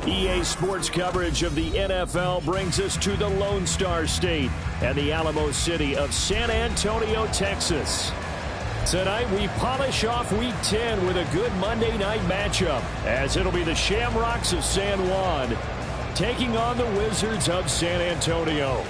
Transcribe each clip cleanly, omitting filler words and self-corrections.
EA Sports coverage of the NFL brings us to the Lone Star State and the Alamo City of San Antonio, Texas. Tonight, we polish off Week 10 with a good Monday night matchup, as it'll be the Shamrocks of San Juan taking on the Wizards of San Antonio.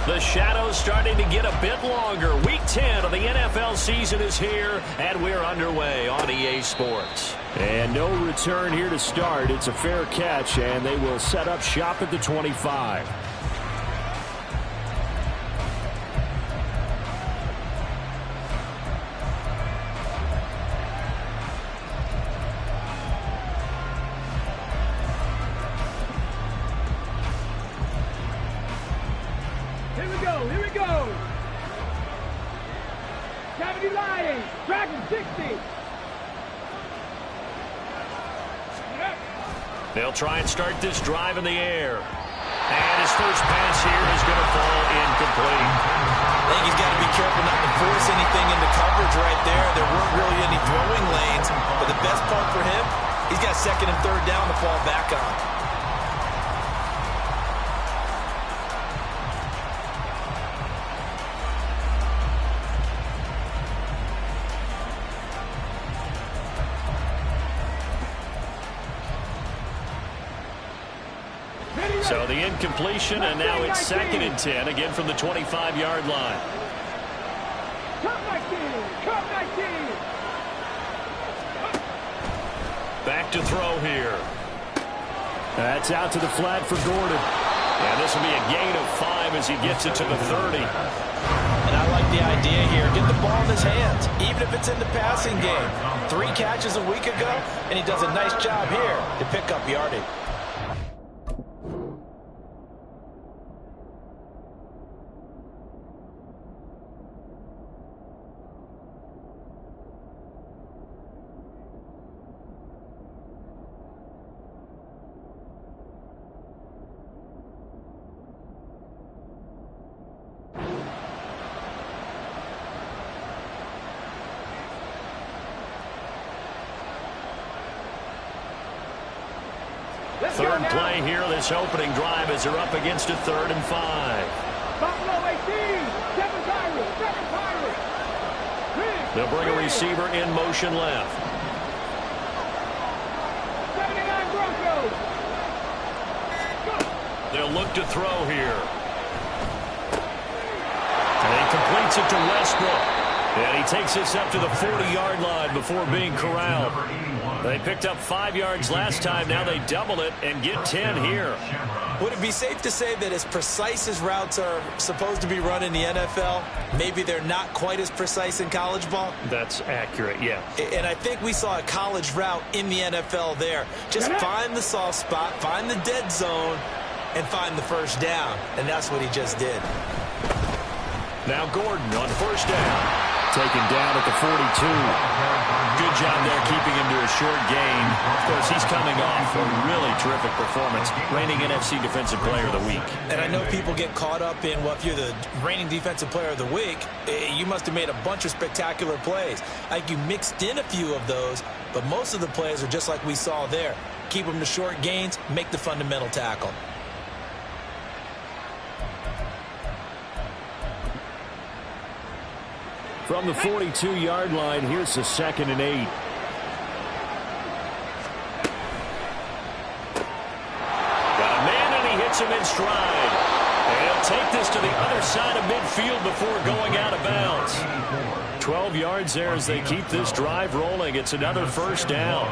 The shadow's starting to get a bit longer. Week 10 of the NFL season is here, and we're underway on EA Sports. And no return here to start. It's a fair catch, and they will set up shop at the 25. Here we go. 70 Lions, Dragon 60. They'll try and start this drive in the air. And his first pass here is going to fall incomplete. I think he's got to be careful not to force anything into coverage right there. There weren't really any throwing lanes, but the best part for him, he's got second and third down to fall back on. So the incompletion, and now it's 2nd and 10, again from the 25-yard line. Back to throw here. That's out to the flat for Gordon. And this will be a gain of 5 as he gets it to the 30. And I like the idea here. Get the ball in his hands, even if it's in the passing game. 3 catches a week ago, and he does a nice job here to pick up yardage. Third play here, this opening drive, as they're up against a 3rd and 5. Buffalo 18, 7 Pirates. They'll bring a receiver in motion left. 79 Broncos. They'll look to throw here. And he completes it to Westbrook. And he takes this up to the 40-yard line before being corralled. They picked up 5 yards last time. Now they double it and get 10 here. Would it be safe to say that as precise as routes are supposed to be run in the NFL, maybe they're not quite as precise in college ball? That's accurate, yeah. And I think we saw a college route in the NFL there. Just find the soft spot, find the dead zone, and find the first down. And that's what he just did. Now Gordon on first down. Taken down at the 42. Good job there keeping him to a short gain. Of course, he's coming off a really terrific performance. Reigning NFC Defensive Player of the Week. And I know people get caught up in, well, if you're the reigning Defensive Player of the Week, you must have made a bunch of spectacular plays. Like you mixed in a few of those, but most of the plays are just like we saw there. Keep them to short gains, make the fundamental tackle. From the 42-yard line, here's the 2nd and 8. Got a man, and he hits him in stride. And he'll take this to the other side of midfield before going out of bounds. 12 yards there as they keep this drive rolling. It's another first down.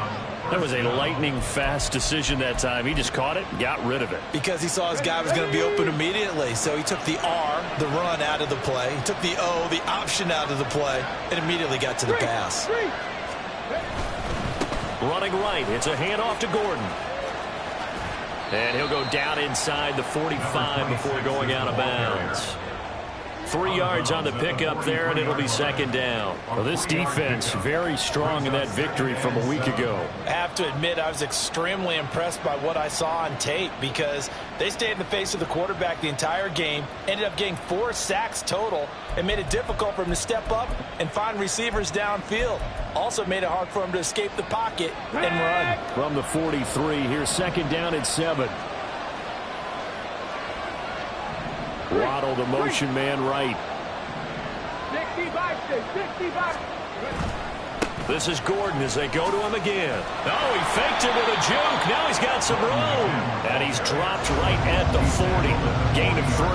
That was a lightning-fast decision that time. He just caught it and got rid of it. Because he saw his guy was going to be open immediately. So he took the R, the run, out of the play. He took the O, the option, out of the play, and immediately got to the pass. Running right. It's a handoff to Gordon. And he'll go down inside the 45 before going out of bounds. 3 yards on the pickup there, and it'll be second down. Well, this defense very strong in that victory from a week ago. I have to admit, I was extremely impressed by what I saw on tape because they stayed in the face of the quarterback the entire game, ended up getting 4 sacks total, and made it difficult for him to step up and find receivers downfield. Also made it hard for him to escape the pocket and run. From the 43, here's second down at 7. Waddle, the motion man right. 65. This is Gordon as they go to him again. Oh, he faked it with a juke. Now he's got some room. And he's dropped right at the 40. Gain of 3.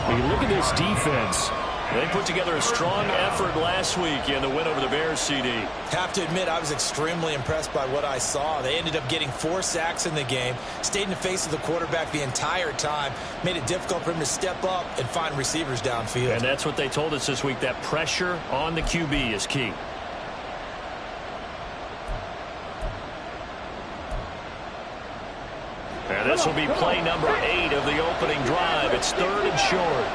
When you look at this defense, they put together a strong effort last week in the win over the Bears, CD. Have to admit, I was extremely impressed by what I saw. They ended up getting 4 sacks in the game, stayed in the face of the quarterback the entire time, made it difficult for him to step up and find receivers downfield. And that's what they told us this week, that pressure on the QB is key. And this will be play number 8 of the opening drive. It's 3rd and short.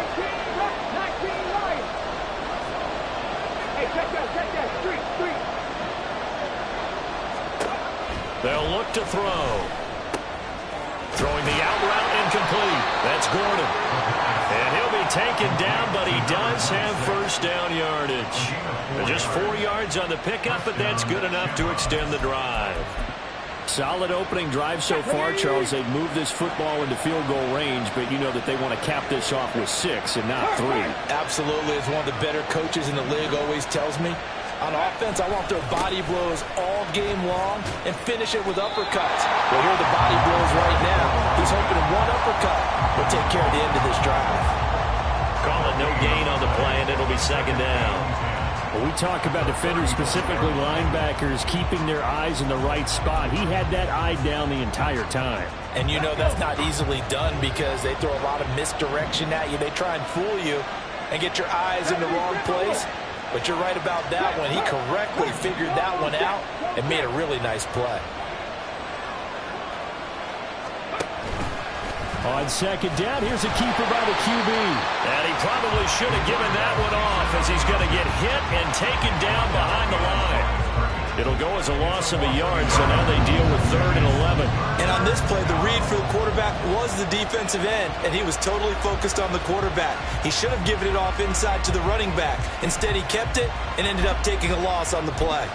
19 right. Hey, check that. Street. They'll look to throw. Throwing the out route incomplete. That's Gordon. And he'll be taken down, but he does have first down yardage. Just 4 yards on the pickup, but that's good enough to extend the drive. Solid opening drive so far, Charles. They've moved this football into field goal range, but you know that they want to cap this off with 6 and not 3. Absolutely. As one of the better coaches in the league always tells me, on offense, I want their body blows all game long and finish it with uppercuts. Well, here are the body blows right now. He's hoping in one uppercut will take care of the end of this drive. Call it no gain on the play, and it'll be second down. When we talk about defenders, specifically linebackers, keeping their eyes in the right spot, he had that eye down the entire time. And you know that's not easily done because they throw a lot of misdirection at you. They try and fool you and get your eyes in the wrong place. But you're right about that one. He correctly figured that one out and made a really nice play. On second down, here's a keeper by the QB. And he probably should have given that one off as he's going to get hit and taken down behind the line. It'll go as a loss of a yard, so now they deal with 3rd and 11. And on this play, the read for the quarterback was the defensive end, and he was totally focused on the quarterback. He should have given it off inside to the running back. Instead, he kept it and ended up taking a loss on the play.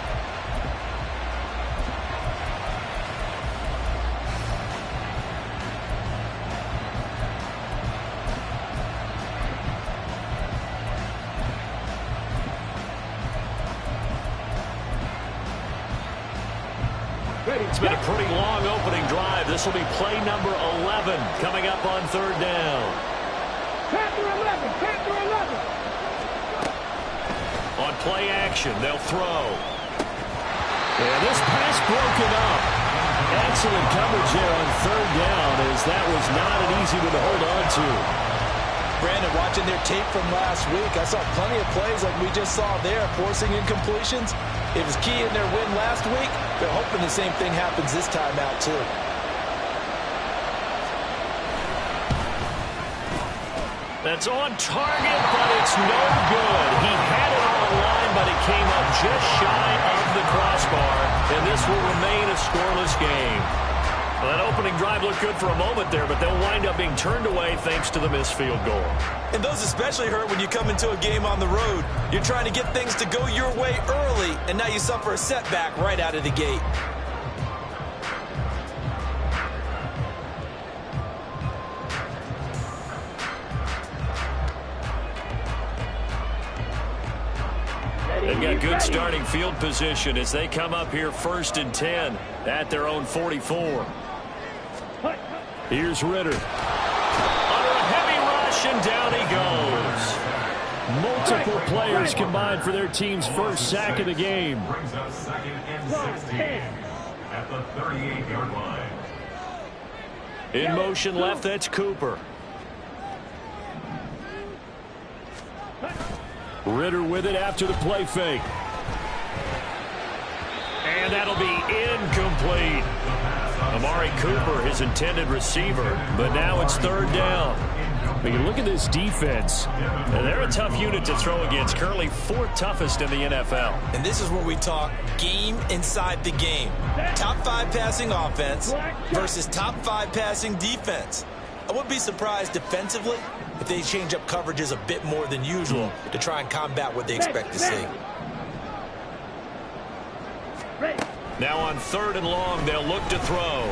It's been a pretty long opening drive. This will be play number 11 coming up on 3rd down. Panther 11. On play action, they'll throw. And this pass broken up. Excellent coverage there on 3rd down as that was not an easy one to hold on to. Brandon, watching their tape from last week, I saw plenty of plays like we just saw there, forcing incompletions. It was key in their win last week. They're hoping the same thing happens this time out, too. That's on target, but it's no good. He had it on the line, but it came up just shy of the crossbar, and this will remain a scoreless game. Well, that opening drive looked good for a moment there, but they'll wind up being turned away thanks to the missed field goal. And those especially hurt when you come into a game on the road. You're trying to get things to go your way early, and now you suffer a setback right out of the gate. They've got good starting field position as they come up here 1st and 10 at their own 44. Here's Ritter. Under a heavy rush, and down he goes. Multiple players combined for their team's first sack of the game. Brings us 2nd and 16 at the 38-yard line. In motion left, that's Cooper. Ritter with it after the play fake. And that'll be incomplete. Amari Cooper, his intended receiver, but now it's third down. But you look at this defense, they're a tough unit to throw against, currently fourth toughest in the NFL. And this is where we talk game inside the game. Top 5 passing offense versus top 5 passing defense. I wouldn't be surprised defensively if they change up coverages a bit more than usual to try and combat what they expect to see. Now on third and long, they'll look to throw.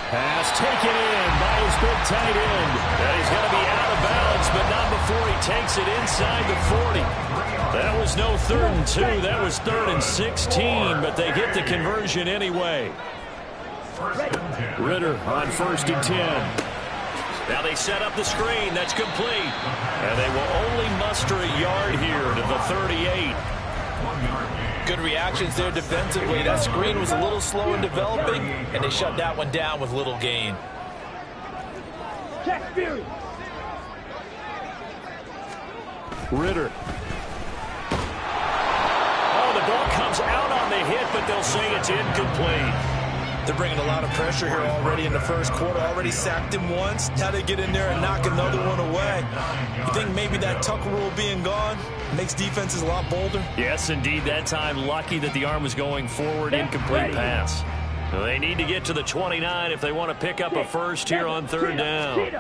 Pass taken in by his big tight end. And he's going to be out of bounds, but not before he takes it inside the 40. That was no 3rd and 2. That was 3rd and 16, but they get the conversion anyway. Ritter on 1st and 10. Now they set up the screen. That's complete. And they will only muster a yard here to the 38. Good reactions there defensively. That screen was a little slow in developing, and they shut that one down with little gain. Check Fury. Ritter. Oh, the ball comes out on the hit, but they'll say it's incomplete. They're bringing a lot of pressure here already in the first quarter. Already sacked him once. How to get in there and knock another one away. You think maybe that Tucker rule being gone makes defenses a lot bolder? Yes, indeed. That time, lucky that the arm was going forward. Incomplete pass. Well, they need to get to the 29 if they want to pick up a first here on third down.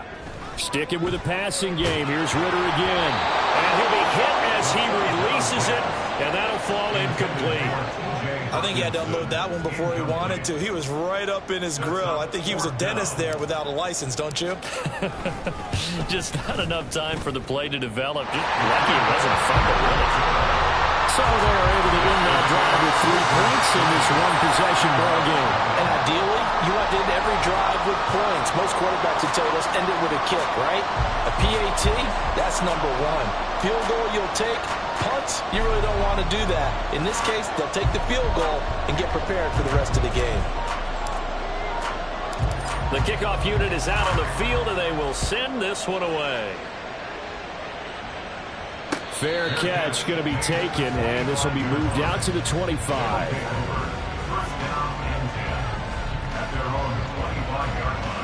Sticking with the passing game. Here's Ritter again. And he'll be hit as he releases it, and that'll fall incomplete. I think he had to unload that one before he wanted to. He was right up in his grill. I think he was a dentist there without a license, don't you? Just not enough time for the play to develop. Just lucky it wasn't fumble, really. So they're able to win that drive with 3 points in this one-possession ball game. And ideally, you want to end every drive with points. Most quarterbacks would tell you, let's end it with a kick, right? A PAT, that's number 1. Field goal you'll take. Punts, you really don't want to do that. In this case, they'll take the field goal and get prepared for the rest of the game. The kickoff unit is out on the field, and they will send this one away. Fair catch going to be taken, and this will be moved out to the 25. First down and 10 at their own 25-yard line.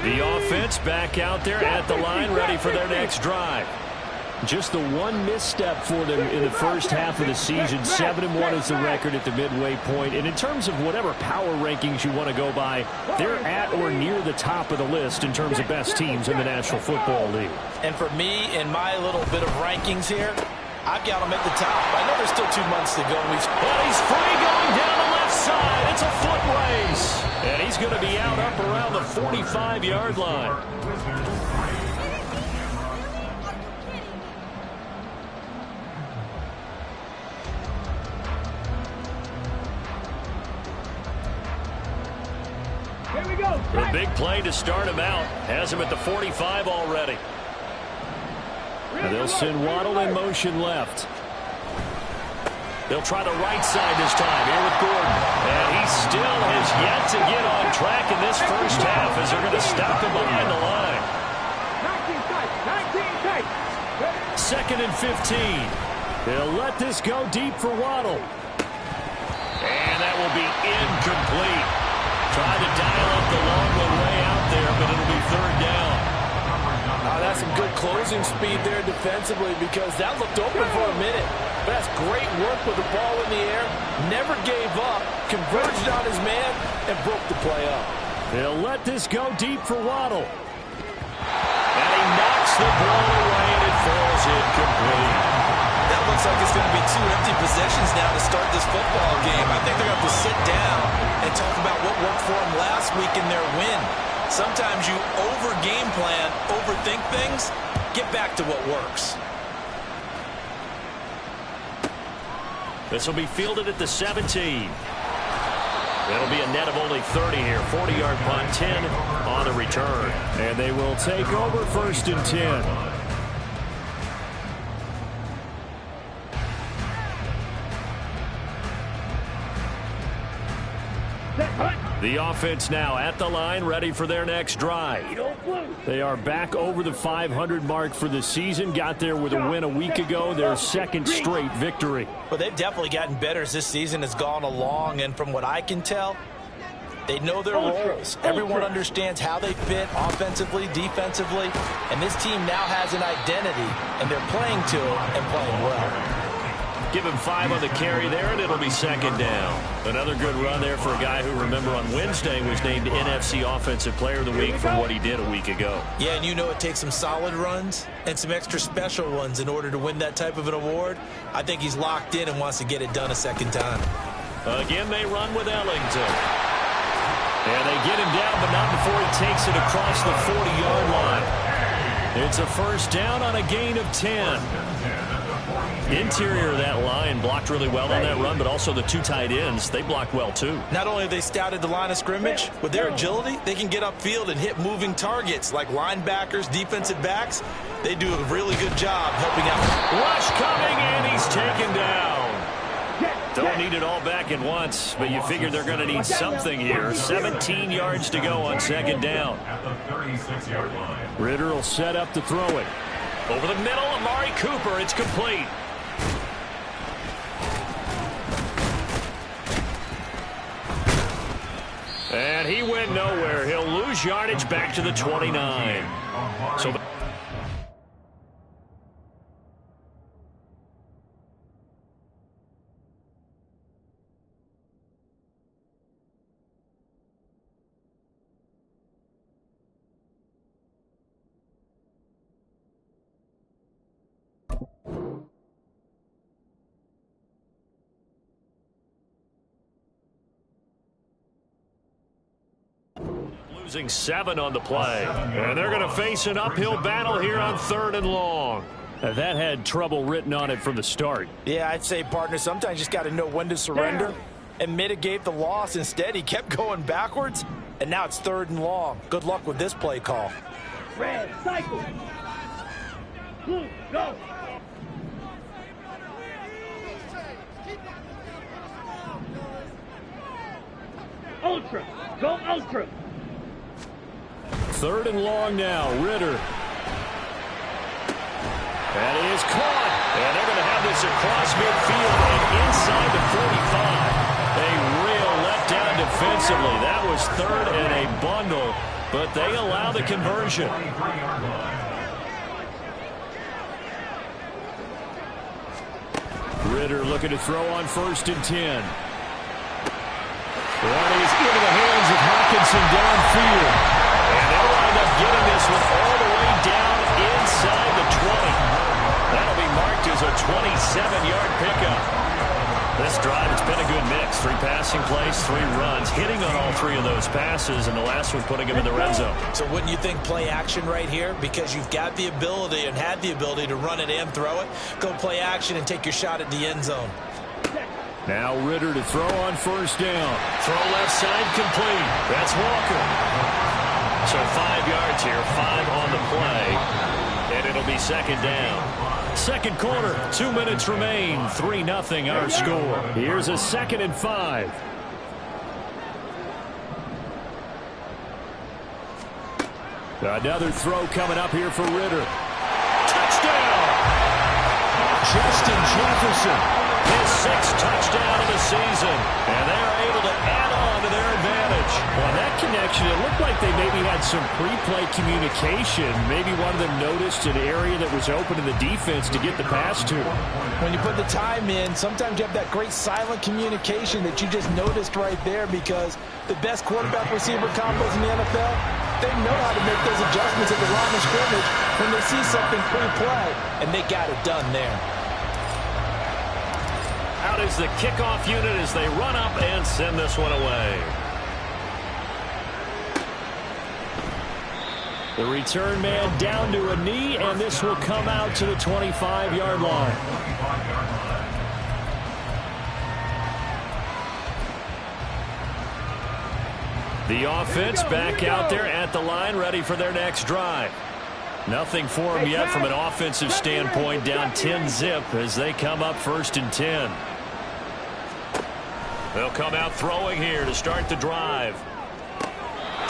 The offense back out there at the line, ready for their next drive. Just the one misstep for them in the first half of the season. 7-1 is the record at the midway point. And in terms of whatever power rankings you want to go by, they're at or near the top of the list in terms of best teams in the National Football League. And for me, in my little bit of rankings here, I've got them at the top. I know there's still 2 months to go. But he's free going down the left side. It's a foot race. And he's going to be out up around the 45-yard line. Here we go. A big play to start him out. Has him at the 45 already. They'll send Waddle in motion left. They'll try the right side this time here with Gordon. And he still has yet to get on track in this first half as they're going to stop him behind the line. 19 tight. 2nd and 15. They'll let this go deep for Waddle. And that will be incomplete. Try to dial up the long one way out there, but it'll be third down. That's some good closing speed there defensively because that looked open for a minute. But that's great work with the ball in the air. Never gave up, converged on his man, and broke the play up. They'll let this go deep for Waddle. And he knocks the ball away, and it falls incomplete. That looks like it's going to be 2 empty possessions now to start this football game. I think they're going to have to sit down and talk about what worked for them last week in their win. Sometimes you over-game plan, overthink things, get back to what works. This will be fielded at the 17. It'll be a net of only 30 here. 40-yard punt, 10 on the return. And they will take over 1st and 10. The offense now at the line, ready for their next drive. They are back over the 500 mark for the season. Got there with a win a week ago, their second straight victory. Well, they've definitely gotten better as this season has gone along, and from what I can tell, they know their roles. Everyone understands how they fit offensively, defensively, and this team now has an identity, and they're playing to it and playing well. Give him 5 on the carry there, and it'll be second down. Another good run there for a guy who, remember, on Wednesday was named NFC Offensive Player of the Week for what he did a week ago. Yeah, and you know it takes some solid runs and some extra special ones in order to win that type of an award. I think he's locked in and wants to get it done a second time. Again, they run with Ellington. And they get him down, but not before he takes it across the 40-yard line. It's a first down on a gain of 10. Interior of that line blocked really well on that run, but also the 2 tight ends, they blocked well too. Not only have they scouted the line of scrimmage, with their agility, they can get upfield and hit moving targets like linebackers, defensive backs. They do a really good job helping out. Rush coming, and he's taken down. Don't need it all back at once, but you figure they're going to need something here. 17 yards to go on second down. At the 36-yard line. Ritter will set up to throw it. Over the middle, Amari Cooper, it's complete. And he went nowhere. He'll lose yardage back to the 29. So losing 7 on the play. And they're going to face an uphill battle here on 3rd and long. That had trouble written on it from the start. Yeah, I'd say, partner, sometimes you just got to know when to surrender and mitigate the loss. Instead, he kept going backwards, and now it's 3rd and long. Good luck with this play call. Red, cycle. Blue, go. Ultra, go ultra. 3rd and long now, Ritter. That is caught. And they're going to have this across midfield and inside the 45. A real letdown defensively. That was 3rd and a bundle, but they allow the conversion. Ritter looking to throw on 1st and 10. Well, he's into the hands of Hawkinson downfield. And they'll wind up getting this one all the way down inside the 20. That'll be marked as a 27-yard pickup. This drive, it's been a good mix. 3 passing plays, 3 runs, hitting on all 3 of those passes, and the last one putting him in the red zone. So wouldn't you think play action right here? Because you've got the ability and had the ability to run it and throw it. Go play action and take your shot at the end zone. Now Ritter to throw on 1st down. Throw left side complete. That's Walker. So 5 yards here, 5 on the play, and it'll be second down. Second quarter, 2 minutes remain, 3-0 our score. Here's a 2nd and 5. Another throw coming up here for Ritter. Touchdown! Justin Jefferson, his 6th touchdown of the season, and they're able to add on to their advantage. On that connection, it looked like they maybe had some pre-play communication. Maybe one of them noticed an area that was open in the defense to get the pass to. When you put the time in, sometimes you have that great silent communication that you just noticed right there, because the best quarterback-receiver combos in the NFL, they know how to make those adjustments at the line of scrimmage when they see something pre-play, and they got it done there. Out is the kickoff unit as they run up and send this one away. The return man down to a knee, and this will come out to the 25-yard line. The offense back out there at the line, ready for their next drive. Nothing for them yet from an offensive standpoint, down 10-zip as they come up 1st and 10. They'll come out throwing here to start the drive.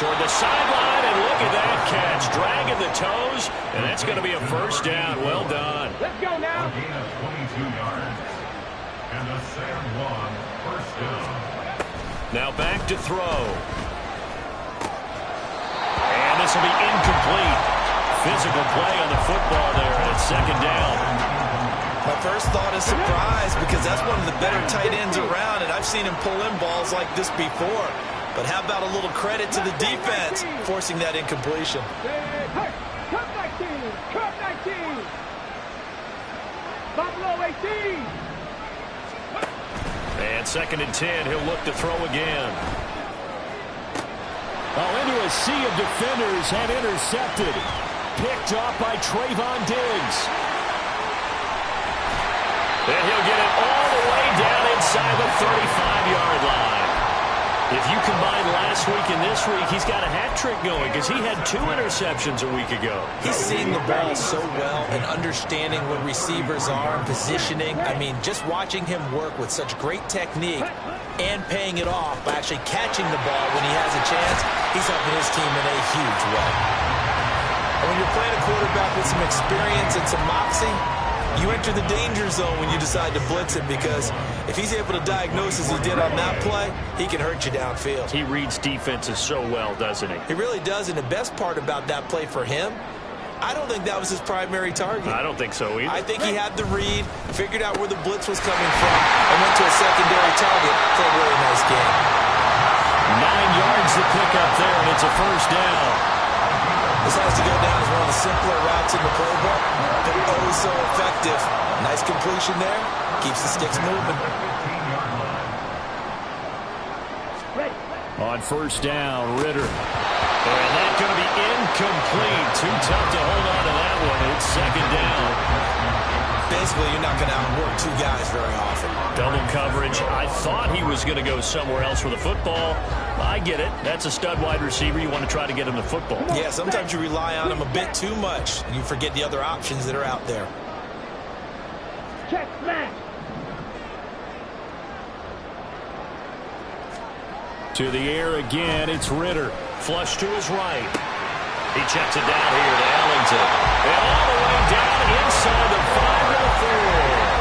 toward the sideline, and look at that catch. Dragging the toes, and that's going to be a first down. Well done. Let's go now. A gain of 22 yards. And a San Juan first down. Now back to throw. And this will be incomplete. Physical play on the football there, and it's second down. My first thought is surprise, because that's one of the better tight ends around, and I've seen him pull in balls like this before. But how about a little credit to the defense forcing that incompletion? Cut 19. Cut 19. Buffalo 18. And second and 10, he'll look to throw again. Oh, into a sea of defenders and intercepted. Picked off by Trayvon Diggs. And he'll get it all the way down inside the 35-yard line. If you combine last week and this week, he's got a hat trick going because he had 2 interceptions a week ago. He's seeing the ball so well and understanding where receivers are and positioning. I mean, just watching him work with such great technique and paying it off by actually catching the ball when he has a chance, he's helping his team in a huge way. And when you're playing a quarterback with some experience and some moxie, you enter the danger zone when you decide to blitz him, because if he's able to diagnose as he did on that play, he can hurt you downfield. He reads defenses so well, doesn't he? He really does, and the best part about that play for him, I don't think that was his primary target. I don't think so either. I think he had the read, figured out where the blitz was coming from, and went to a secondary target for a really nice game. 9 yards to pick up there, and it's a first down. This has to go down as one of the simpler routes in the playbook, but oh so effective. Nice completion there. Keeps the sticks moving. On first down, Ritter. And that's going to be incomplete. Too tough to hold on to that one. It's second down. Basically, you're not going to outwork 2 guys very often. Double coverage. I thought he was going to go somewhere else with the football. I get it. That's a stud wide receiver. You want to try to get him the football. Yeah, sometimes you rely on him a bit too much, and you forget the other options that are out there. Check smash. To the air again, it's Ritter. Flush to his right. He checks it down here to Ellington. And all the way down inside the 5-4.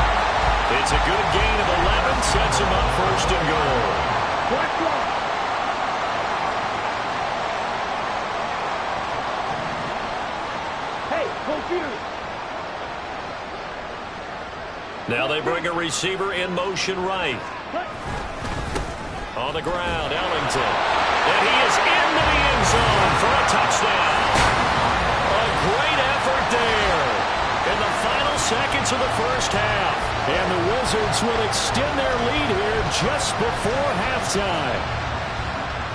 It's a good gain of 11. Sets him up first and goal. Watch one. Hey, computer. Now they bring a receiver in motion right. On the ground, Ellington. And he is into the end zone for a touchdown. A great effort there in the final seconds of the first half. And the Wizards will extend their lead here just before halftime.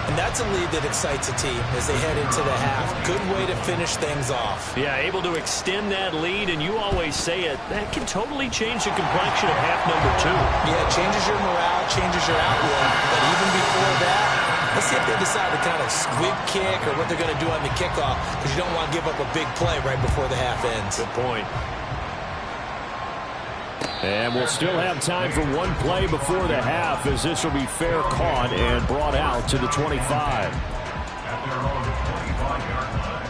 And that's a lead that excites a team as they head into the half. Good way to finish things off. Yeah, able to extend that lead, and you always say it, that can totally change the complexion of half number 2. Yeah, it changes your morale, changes your outlook. But even before that, let's see if they decide to kind of squib kick or what they're going to do on the kickoff, because you don't want to give up a big play right before the half ends. Good point. And we'll still have time for one play before the half, as this will be fair caught and brought out to the 25. At their own 25-yard line.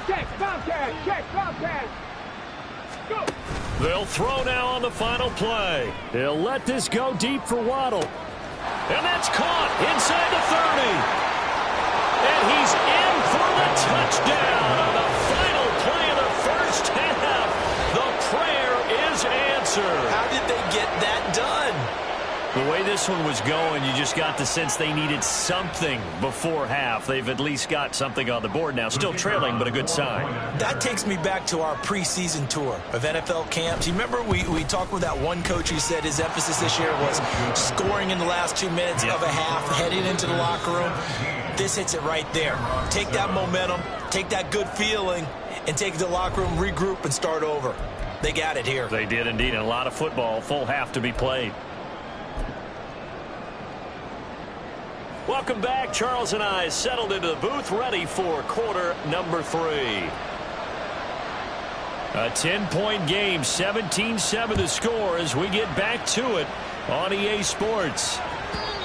Check, Bobcat. Check, Bobcat. Go. They'll throw now on the final play. They'll let this go deep for Waddle. And that's caught inside the 30. And he's in for the touchdown on the final play of the first half. The prayer is answered. How did they get that done? The way this one was going, you just got the sense they needed something before half. They've at least got something on the board now. Still trailing, but a good sign. That takes me back to our preseason tour of NFL camps. You remember we talked with that one coach who said his emphasis this year was scoring in the last 2 minutes of a half, heading into the locker room. This hits it right there. Take that momentum, take that good feeling, and take the locker room, regroup, and start over. They got it here. They did indeed. And a lot of football, full half to be played. Welcome back. Charles and I settled into the booth, ready for quarter number 3. A 10-point game, 17-7 the score as we get back to it on EA Sports.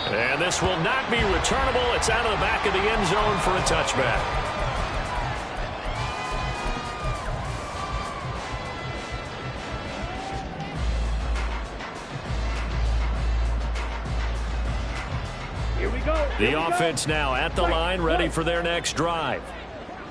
And this will not be returnable. It's out of the back of the end zone for a touchback. The offense now at the line, ready for their next drive.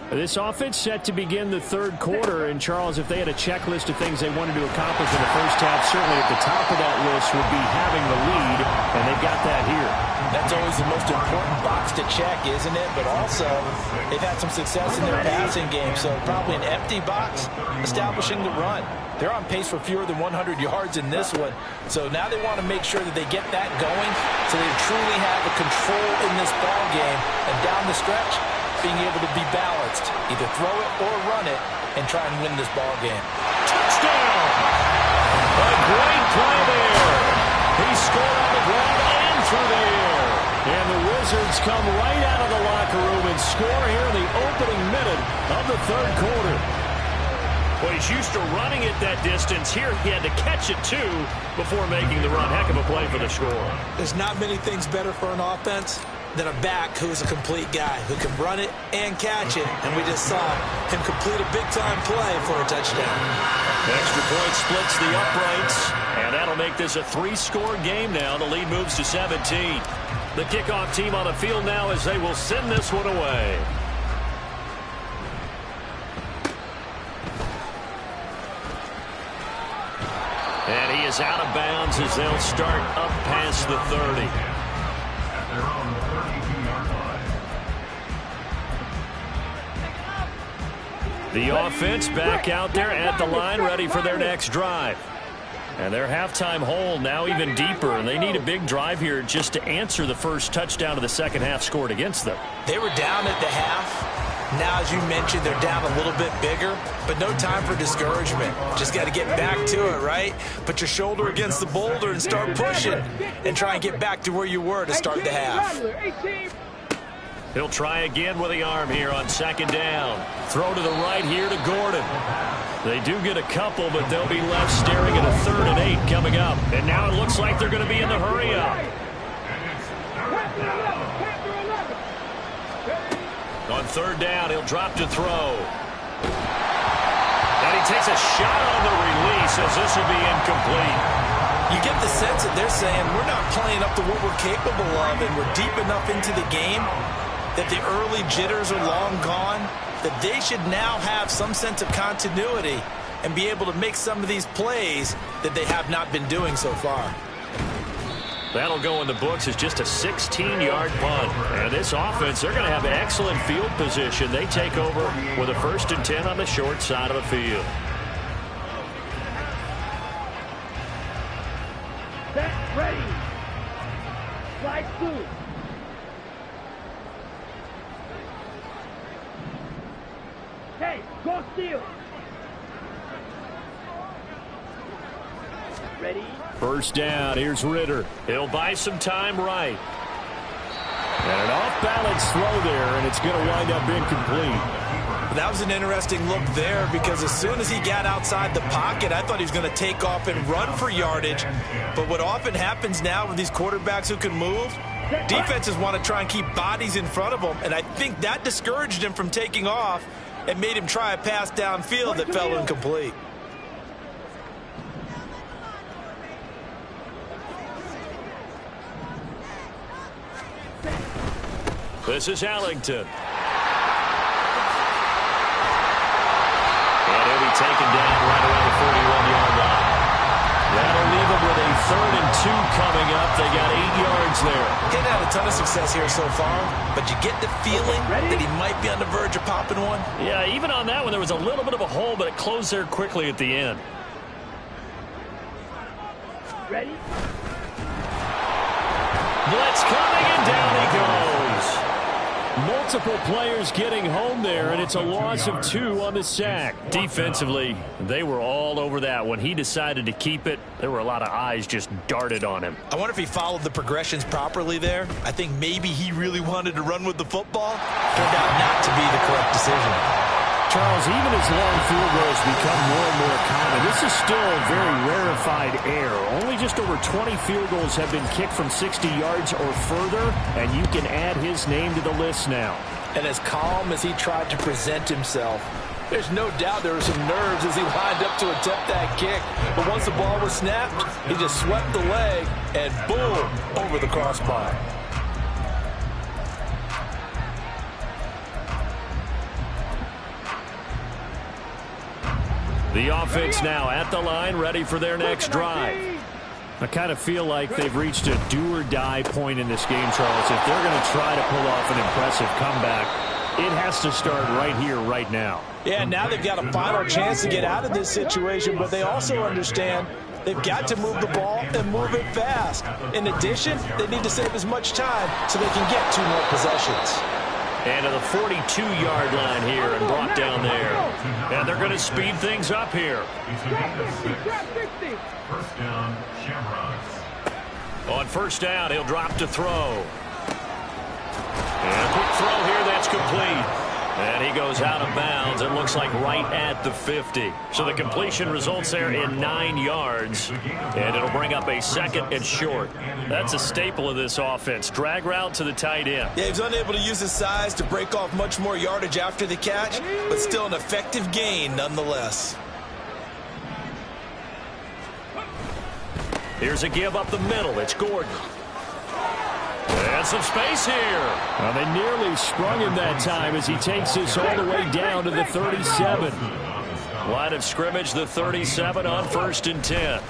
This offense set to begin the third quarter. And, Charles, if they had a checklist of things they wanted to accomplish in the first half, certainly at the top of that list would be having the lead, and they've got that here. That's always the most important box to check, isn't it? But also, they've had some success in their passing game, so probably an empty box establishing the run. They're on pace for fewer than 100 yards in this one. So now they want to make sure that they get that going so they truly have a control in this ball game. And down the stretch, being able to be balanced. Either throw it or run it and try and win this ball game. Touchdown! A great play there. He scored on the ground and through the air. And the Wizards come right out of the locker room and score here in the opening minute of the third quarter. Well, he's used to running it that distance. Here he had to catch it, too, before making the run. Heck of a play for the score. There's not many things better for an offense than a back who's a complete guy who can run it and catch it. And we just saw him complete a big-time play for a touchdown. Extra point splits the uprights, and that'll make this a three-score game now. The lead moves to 17. The kickoff team on the field now as they will send this one away. And he is out of bounds as they'll start up past the 30. At their own 32-yard line. The offense back out there at the line, ready for their next drive. And their halftime hole now even deeper, and they need a big drive here just to answer the first touchdown of the second half scored against them. They were down at the half. Now, as you mentioned, they're down a little bit bigger, but no time for discouragement. Just got to get back to it, right? Put your shoulder against the boulder and start pushing and try and get back to where you were to start the half. He'll try again with the arm here on second down. Throw to the right here to Gordon. They do get a couple, but they'll be left staring at a 3rd and 8 coming up. And now it looks like they're going to be in the hurry up. On 3rd down, he'll drop to throw. And he takes a shot on the release as this will be incomplete. You get the sense that they're saying we're not playing up to what we're capable of, and we're deep enough into the game that the early jitters are long gone, that they should now have some sense of continuity and be able to make some of these plays that they have not been doing so far. That'll go in the books as just a 16-yard punt. And this offense, they're going to have excellent field position. They take over with a 1st and 10 on the short side of the field. Set, ready. Slide through. Hey, go steal. Ready. 1st down. Here's Ritter. He'll buy some time right. And an off-balance throw there, and it's going to wind up incomplete. That was an interesting look there because as soon as he got outside the pocket, I thought he was going to take off and run for yardage. But what often happens now with these quarterbacks who can move, defenses want to try and keep bodies in front of them, and I think that discouraged him from taking off and made him try a pass downfield that fell incomplete. This is Allington. And he'll be taken down right around the 41-yard line. That'll leave him with a 3rd and 2 coming up. They got 8 yards there. He had a ton of success here so far, but you get the feeling that he might be on the verge of popping one. Yeah, even on that one, there was a little bit of a hole, but it closed there quickly at the end. Ready. Blitz coming, and down he goes. Multiple players getting home there, and it's a loss of 2 on the sack. Defensively, they were all over that. When he decided to keep it, there were a lot of eyes just darted on him. I wonder if he followed the progressions properly there. I think maybe he really wanted to run with the football. Turned out not to be the correct decision. Charles, even as long field goals become more and more common, this is still a very rarefied air. Only just over 20 field goals have been kicked from 60 yards or further, and you can add his name to the list now. And as calm as he tried to present himself, there's no doubt there were some nerves as he lined up to attempt that kick. But once the ball was snapped, he just swept the leg and boom, over the crossbar. The offense now at the line, ready for their next drive. I kind of feel like they've reached a do-or-die point in this game, Charles. If they're going to try to pull off an impressive comeback, it has to start right here, right now. Yeah, now they've got a final chance to get out of this situation, but they also understand they've got to move the ball and move it fast. In addition, they need to save as much time so they can get 2 more possessions. And to the 42-yard line here and brought down there. And they're going to speed things up here. First down, Shamrocks. On first down, he'll drop to throw. And a quick throw here, that's complete. And he goes out of bounds. It looks like right at the 50. So the completion results there in 9 yards. And it'll bring up a 2nd and short. That's a staple of this offense. Drag route to the tight end. Yeah, he's unable to use his size to break off much more yardage after the catch, but still an effective gain nonetheless. Here's a give up the middle. It's Gordon. And some space here. Well, they nearly sprung him that time as he takes this all the way down to the 37. Line of scrimmage, the 37 on 1st and 10.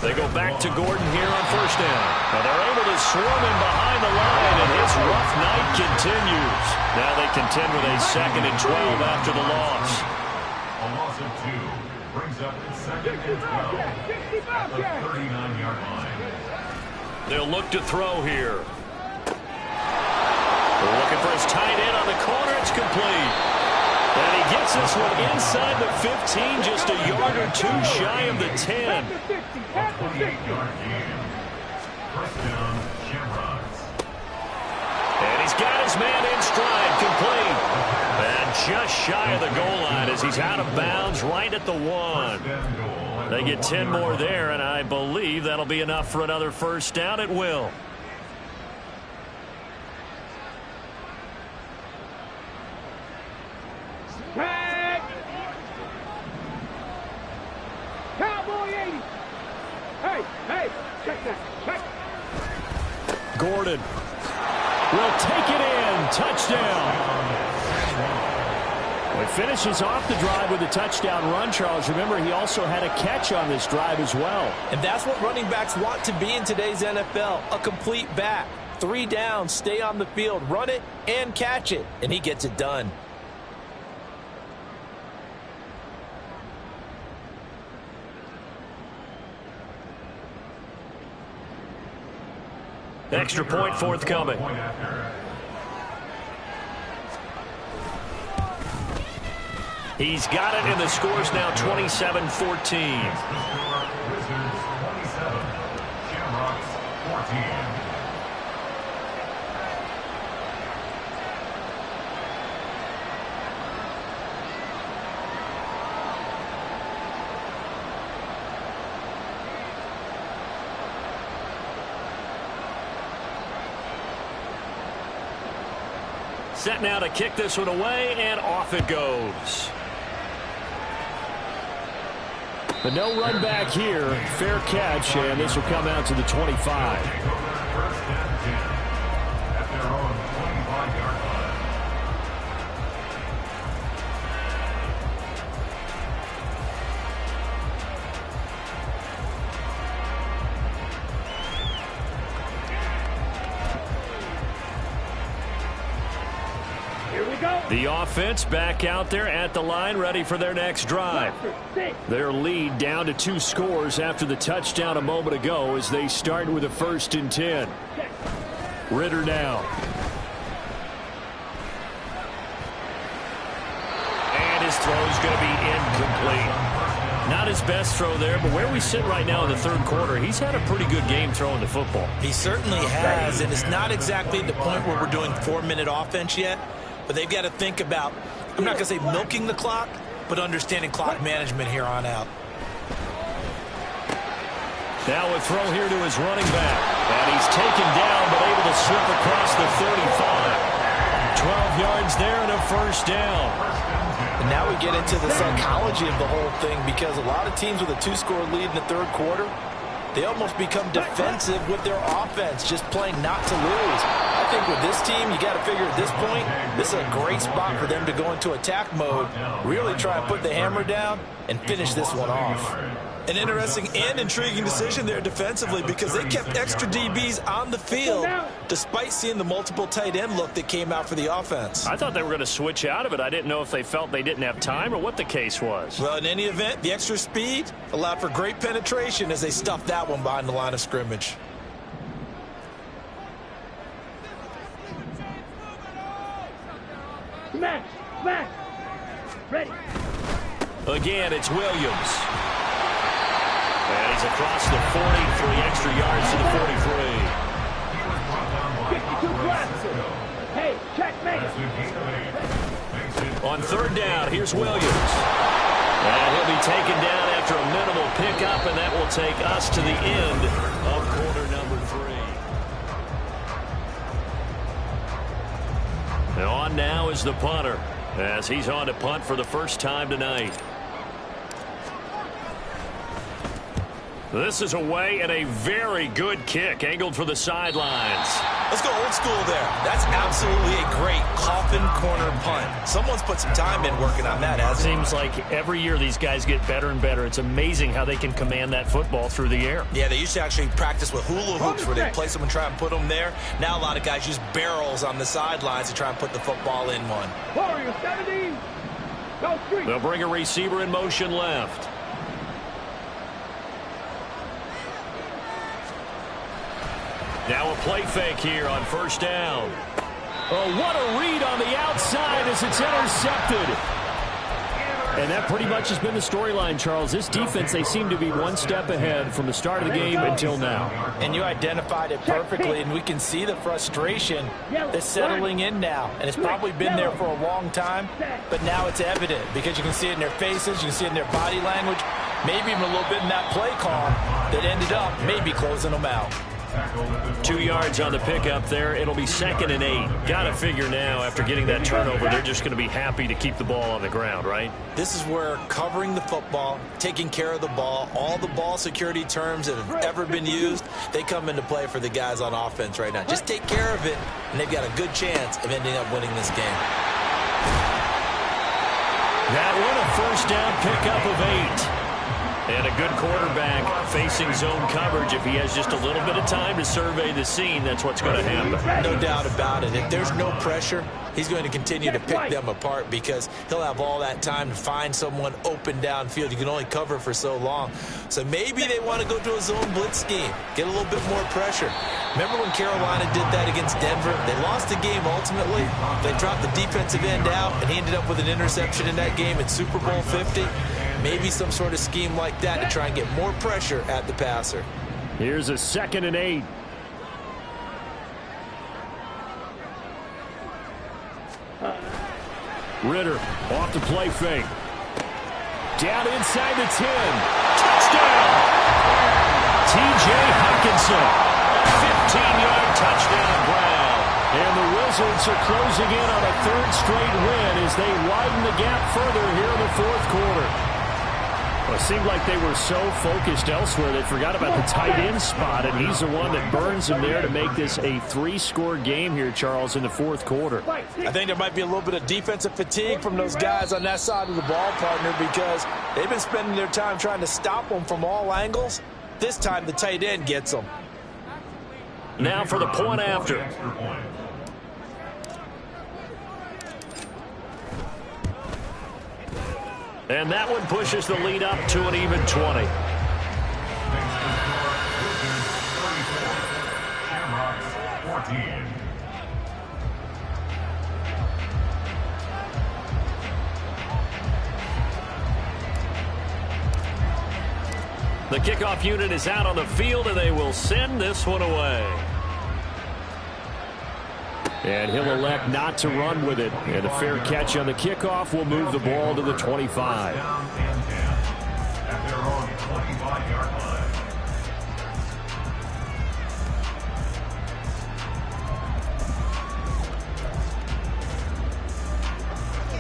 They go back to Gordon here on first down. Now they're able to swarm him behind the line, and his rough night continues. Now they contend with a 2nd and 12 after the loss. A loss of 2 brings up 2nd and 12 at the 39-yard line. They'll look to throw here. They're looking for his tight end on the corner. It's complete. And he gets this one inside the 15, just a yard or 2 shy of the 10. 28-yard gain. First down, Shamrocks. And he's got his man in stride, complete. And just shy of the goal line as he's out of bounds right at the 1. They get 10 more there, and I believe that'll be enough for another first down. It will. Cowboy 80. Hey, check that. Check. Gordon will take it in. Touchdown. Well, he finishes off the drive with a touchdown run, Charles. Remember, he also had a catch on this drive as well. And that's what running backs want to be in today's NFL, a complete back. 3 downs, stay on the field, run it, and catch it. And he gets it done. Extra point forthcoming. He's got it, and the score's now 27-14. Wizards 27, Shamrocks 14. Set now to kick this one away, and off it goes. But no run back here. Fair catch, and this will come out to the 25. First and 10 at their own 25-yard line. The offense back out there at the line, ready for their next drive. Their lead down to 2 scores after the touchdown a moment ago as they start with a 1st and 10. Ritter now. And his throw's going to be incomplete. Not his best throw there, but where we sit right now in the 3rd quarter, he's had a pretty good game throwing the football. He certainly has, and it's not exactly the point where we're doing 4-minute offense yet. But they've got to think about I'm not going to say milking the clock, but understanding clock management here on out. Now a throw here to his running back. And he's taken down, but able to slip across the 35. 12 yards there and a first down. And now we get into the psychology of the whole thing, because a lot of teams with a 2-score lead in the third quarter, they almost become defensive with their offense, just playing not to lose. I think with this team, you got to figure at this point, this is a great spot for them to go into attack mode, really try and put the hammer down and finish this one off. An interesting and intriguing decision there defensively, because they kept extra DBs on the field despite seeing the multiple tight end look that came out for the offense. I thought they were going to switch out of it. I didn't know if they felt they didn't have time or what the case was. Well, in any event, the extra speed allowed for great penetration as they stuffed that one behind the line of scrimmage. Smash! Smash! Ready! Again, it's Williams. And he's across the 40, 3 extra yards to the 43. 52 classes! Hey, checkmate! On third down, here's Williams. And he'll be taken down after a minimal pickup, and that will take us to the end of quarter number 3. And on now is the punter, as he's on to punt for the first time tonight. This is away and a very good kick, angled for the sidelines. Let's go old school there. That's absolutely a great coffin corner punt. Someone's put some time in working on that, hasn't it? Seems like every year these guys get better and better. It's amazing how they can command that football through the air. Yeah, they used to actually practice with hula hoops where they place them and try and put them there. Now a lot of guys use barrels on the sidelines to try and put the football in one. Warrior 70! Go street! They'll bring a receiver in motion left. Now a play fake here on first down. Oh, what a read on the outside as it's intercepted. And that pretty much has been the storyline, Charles. This defense, they seem to be one step ahead from the start of the game until now. And you identified it perfectly, and we can see the frustration that's settling in now. And it's probably been there for a long time, but now it's evident because you can see it in their faces, you can see it in their body language, maybe even a little bit in that play call that ended up maybe closing them out. 2 yards on the pickup there. It'll be 2nd and 8. Got to figure now, after getting that turnover, they're just going to be happy to keep the ball on the ground, right? This is where covering the football, taking care of the ball, all the ball security terms that have ever been used, they come into play for the guys on offense right now. Just take care of it, and they've got a good chance of ending up winning this game. That one, a first down pickup of 8. And a good quarterback facing zone coverage. If he has just a little bit of time to survey the scene, that's what's going to happen. No doubt about it. If there's no pressure, he's going to continue to pick them apart because he'll have all that time to find someone open downfield. You can only cover for so long. So maybe they want to go to a zone blitz scheme, get a little bit more pressure. Remember when Carolina did that against Denver? They lost the game ultimately. They dropped the defensive end out, and he ended up with an interception in that game in Super Bowl 50. Maybe some sort of scheme like that to try and get more pressure at the passer. Here's a 2nd and 8. Ritter off the play fake. Down inside the 10. Touchdown! T.J. Hockenson. 15-yard touchdown Brown. And the Wizards are closing in on a 3rd straight win as they widen the gap further here in the 4th quarter. Well, it seemed like they were so focused elsewhere they forgot about the tight end spot, and he's the one that burns them there to make this a 3-score game here, Charles, in the 4th quarter. I think there might be a little bit of defensive fatigue from those guys on that side of the ball, partner, because they've been spending their time trying to stop them from all angles. This time the tight end gets them. Now for the point after. And that one pushes the lead up to an even 20. Shamrocks 14. The kickoff unit is out on the field, and they will send this one away. And he'll elect not to run with it. And a fair catch on the kickoff will move the ball to the 25. Down and 10 at their own 25-yard line.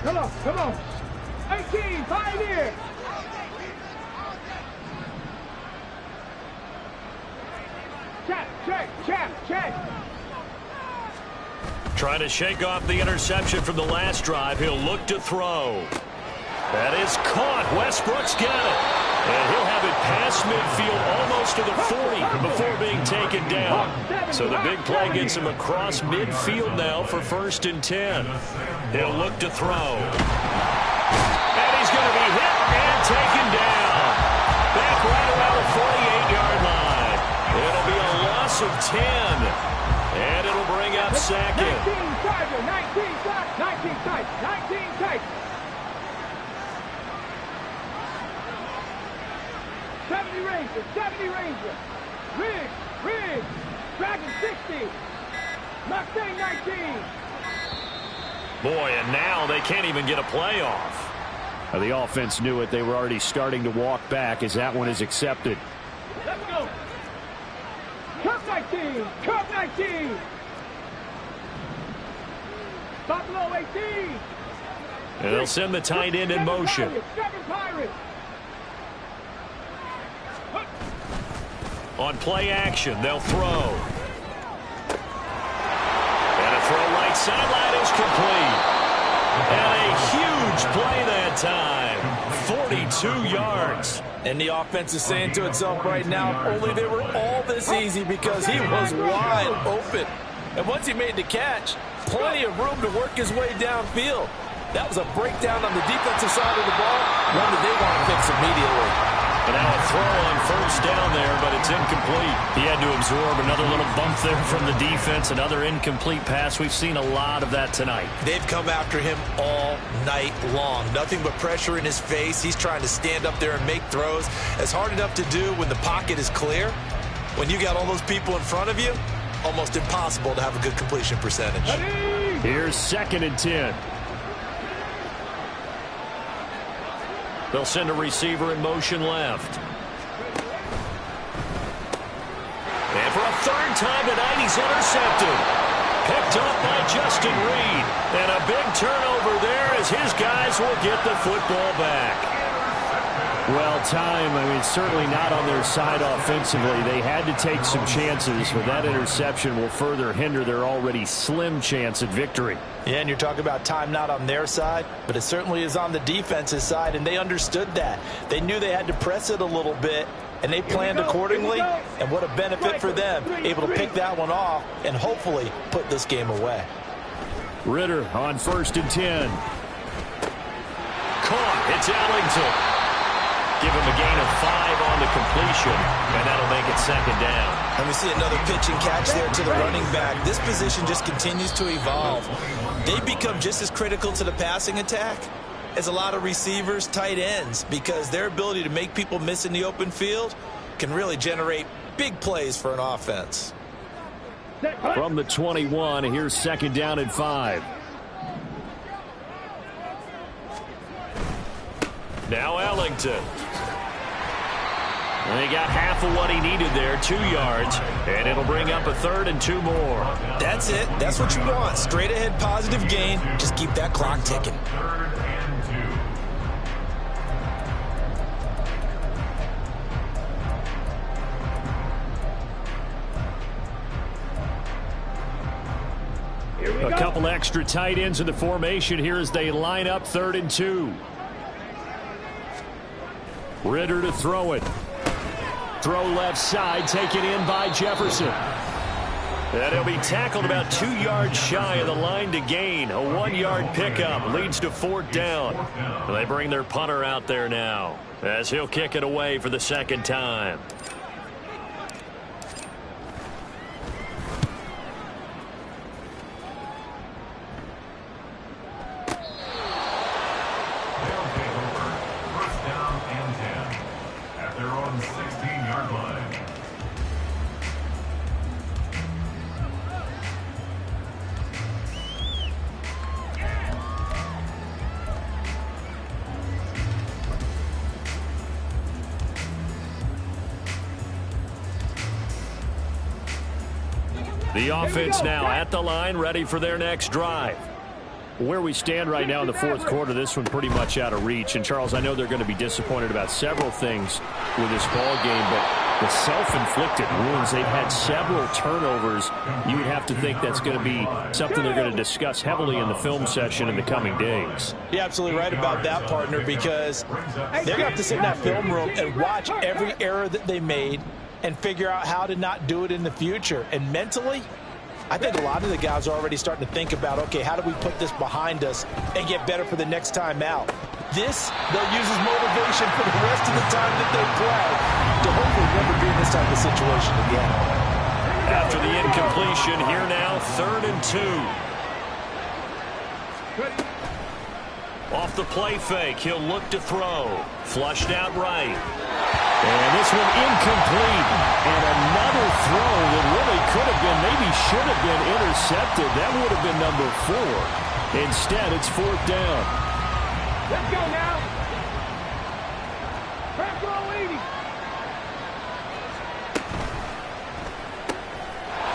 Come on, come on. 18, Pioneer. Check. Trying to shake off the interception from the last drive. He'll look to throw. That is caught. Westbrook's got it. And he'll have it past midfield almost to the 40 before being taken down. So the big play gets him across midfield now for 1st and 10. He'll look to throw. And he's going to be hit and taken down. Back right around the 48-yard line. It'll be a loss of 10. And it'll bring up second. 19 Charger, 19 tight. 70 Ranger. Riggs. Dragon 60. Mustang 19. Boy, and now they can't even get a playoff. The offense knew it. They were already starting to walk back as that one is accepted. Let's go. Cup 19. Buffalo 18. And they'll send the tight end in motion. Pirates. On play action, they'll throw. And a throw right sideline is complete. And a huge play that time. 42 yards. And the offense is saying to itself right now, only they were all this easy because he was wide open. And once he made the catch, plenty of room to work his way downfield. That was a breakdown on the defensive side of the ball, one that they want to fix immediately. And now a throw on 1st down there, but it's incomplete. He had to absorb another little bump there from the defense, another incomplete pass. We've seen a lot of that tonight. They've come after him all night long. Nothing but pressure in his face. He's trying to stand up there and make throws. It's hard enough to do when the pocket is clear. When you got all those people in front of you, almost impossible to have a good completion percentage. Here's 2nd and 10. They'll send a receiver in motion left. And for a 3rd time tonight, he's intercepted. Picked up by Justin Reed. And a big turnover there as his guys will get the football back. Well, certainly not on their side offensively. They had to take some chances, but that interception will further hinder their already slim chance at victory. Yeah, and you're talking about time not on their side, but it certainly is on the defense's side, and they understood that. They knew they had to press it a little bit, and they planned accordingly, and what a benefit for them, able to pick that one off and hopefully put this game away. Ritter on 1st and 10. Caught. It's Ellington. Give him a gain of 5 on the completion, and that'll make it 2nd down. And we see another pitch and catch there to the running back. This position just continues to evolve. They become just as critical to the passing attack as a lot of receivers, tight ends, because their ability to make people miss in the open field can really generate big plays for an offense. From the 21, here's 2nd down and 5. Now Ellington. And he got half of what he needed there, 2 yards, and it'll bring up a 3rd and 2 more. That's it. That's what you want. Straight ahead positive gain. Just keep that clock ticking. 3rd and 2. A couple extra tight ends in the formation here as they line up 3rd and 2. Ritter to throw it. Throw left side, taken in by Jefferson. And he'll be tackled about 2 yards shy of the line to gain. A 1-yard pickup leads to 4th down. And they bring their punter out there now as he'll kick it away for the 2nd time. their own 16-yard line. The offense now at the line, ready for their next drive. Where we stand right now in the fourth quarter, this one pretty much out of reach. And, Charles, I know they're going to be disappointed about several things with this ball game, but the self-inflicted wounds, they've had several turnovers. You would have to think that's going to be something they're going to discuss heavily in the film session in the coming days. You're absolutely right about that, partner, because they're going to have to sit in that film room and watch every error that they made and figure out how to not do it in the future. And mentally, I think a lot of the guys are already starting to think about, okay, how do we put this behind us and get better for the next time out? This, they'll use as motivation for the rest of the time that they play to hopefully never be in this type of situation again. After the incompletion, here now, 3rd and 2. Off the play fake, he'll look to throw. Flushed out right. And this one incomplete. And another throw that really could have been, maybe should have been intercepted. That would have been number 4. Instead, it's 4th down. Let's go now. Back row 80.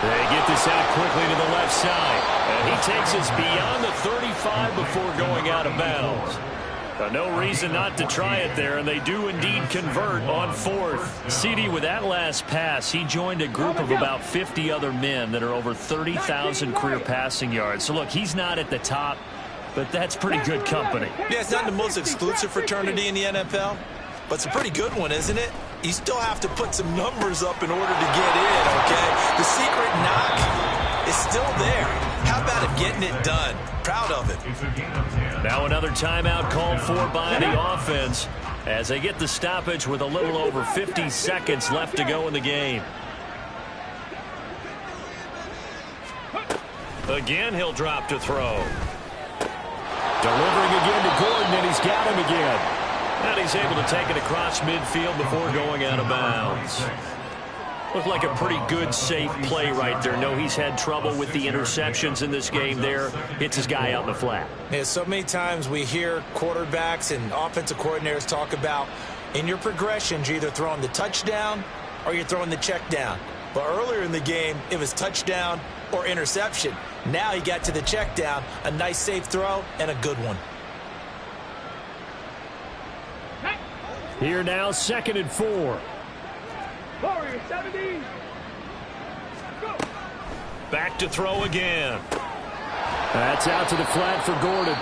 They get this out quickly to the left side. And he takes us beyond the 35 before going out of bounds. No reason not to try it there, and they do indeed convert on 4th. CD, with that last pass, he joined a group of about 50 other men that are over 30,000 career passing yards. So, look, he's not at the top, but that's pretty good company. Yeah, it's not the most exclusive fraternity in the NFL, but it's a pretty good one, isn't it? You still have to put some numbers up in order to get in, okay? The secret knock is still there. How about him getting it done? Proud of it. Now another timeout called for by the offense as they get the stoppage with a little over 50 seconds left to go in the game. Again, he'll drop to throw. Delivering again to Gordon, and he's got him again. And he's able to take it across midfield before going out of bounds. Looked like a pretty good, safe play right there. No, he's had trouble with the interceptions in this game there. Hits his guy out in the flat. Yeah, so many times we hear quarterbacks and offensive coordinators talk about in your progressions, you're either throwing the touchdown or you're throwing the check down. But earlier in the game, it was touchdown or interception. Now he got to the check down, a nice safe throw, and a good one. Here now, 2nd and 4. YR7. Go. Back to throw again. That's out to the flat for Gordon.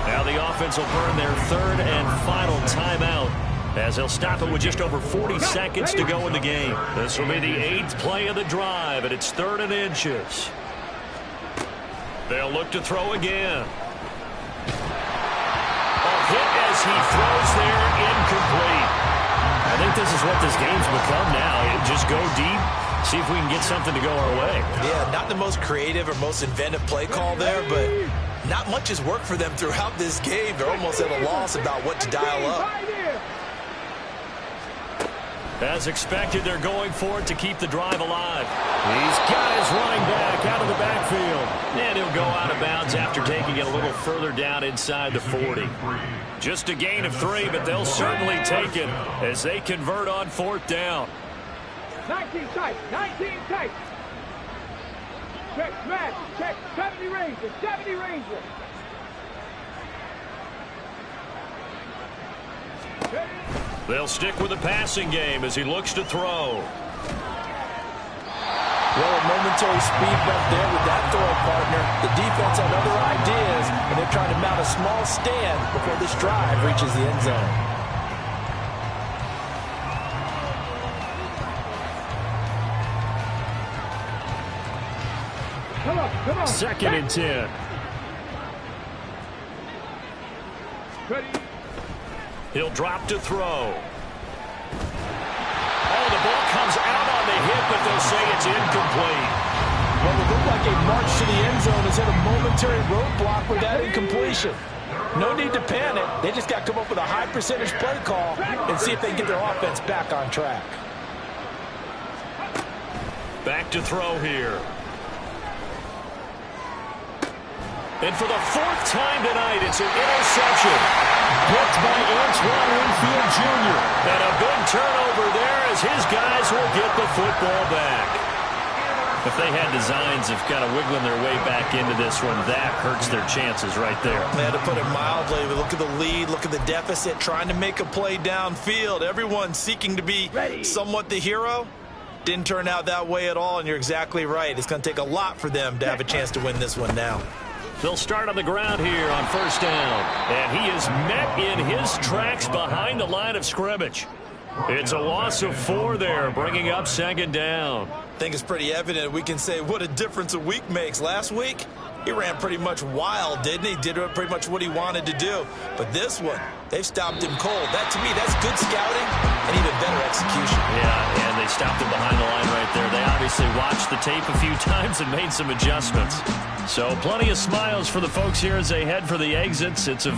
Now the offense will burn their 3rd and final timeout as they'll stop it with just over 40 seconds to go in the game. This will be the 8th play of the drive, and it's 3rd and inches. They'll look to throw again. A hit as he throws there, incomplete. I think this is what this game's become now. Just go deep, see if we can get something to go our way. Yeah, not the most creative or most inventive play call there, but not much has worked for them throughout this game. They're almost at a loss about what to dial up. As expected, they're going for it to keep the drive alive. He's got his running back out of the backfield. And he'll go out of bounds after taking it a little further down inside the 40. Just a gain of 3, but they'll certainly take it as they convert on 4th down. 19 tight, 19 tight. Check, smash, check, 70 Ranger, 70 Ranger. They'll stick with the passing game as he looks to throw. Well, a momentary speed bump there with that throw, partner. The defense had other ideas, and they're trying to mount a small stand before this drive reaches the end zone. Come on. 2nd and 10. Ready. He'll drop to throw. Oh, the ball comes out on the hit, but they'll say it's incomplete. Well, it looked like a march to the end zone has hit a momentary roadblock with that incompletion. No need to panic. They just got to come up with a high percentage play call and see if they can get their offense back on track. Back to throw here. And for the 4th time tonight, it's an interception. Picked by Antoine Winfield Jr. And a big turnover there as his guys will get the football back. If they had designs of kind of wiggling their way back into this one, that hurts their chances right there. Man, to put it mildly, look at the lead, look at the deficit, trying to make a play downfield. Everyone seeking to be somewhat the hero. Didn't turn out that way at all, and you're exactly right. It's going to take a lot for them to have a chance to win this one now. They'll start on the ground here on first down. And he is met in his tracks behind the line of scrimmage. It's a loss of 4 there, bringing up second down. I think it's pretty evident. We can say what a difference a week makes. Last week, he ran pretty much wild, didn't he? Did pretty much what he wanted to do. But this one, they've stopped him cold. That, to me, that's good scouting and even better execution. Yeah, and they stopped him behind the line right there. They obviously watched the tape a few times and made some adjustments. So plenty of smiles for the folks here as they head for the exits. It's a